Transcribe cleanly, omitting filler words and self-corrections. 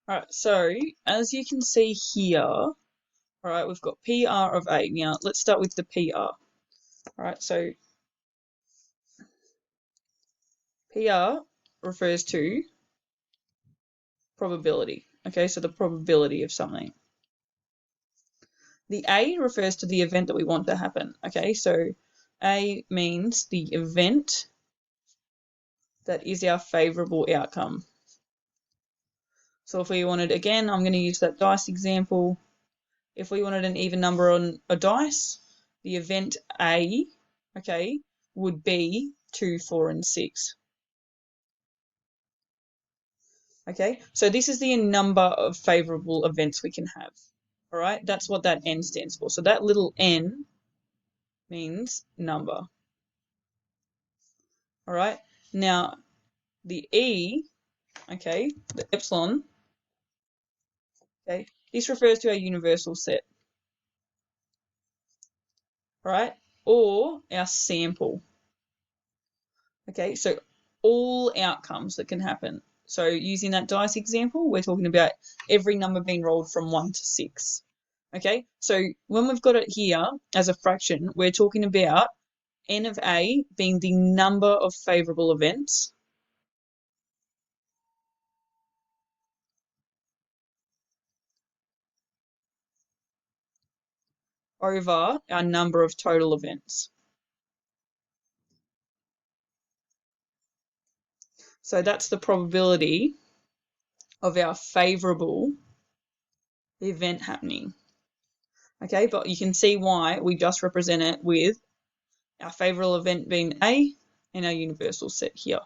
All right, so as you can see here, all right, we've got PR of A. Now, let's start with the PR. All right, so PR refers to probability. Okay, so the probability of something. The A refers to the event that we want to happen. Okay, so A means the event that is our favorable outcome. So if we wanted, again, I'm going to use that dice example. If we wanted an even number on a dice, the event A, okay, would be 2, 4, and 6. Okay, so this is the number of favorable events we can have. All right, that's what that N stands for. So that little n means number. All right, now the E, okay, the epsilon, okay, this refers to our universal set. All right, or our sample. Okay, so all outcomes that can happen. So using that dice example, we're talking about every number being rolled from 1 to 6. Okay, so when we've got it here as a fraction, we're talking about n of A being the number of favourable events over our number of total events. So that's the probability of our favourable event happening. Okay, but you can see why we just represent it with our favourable event being A and our universal set here.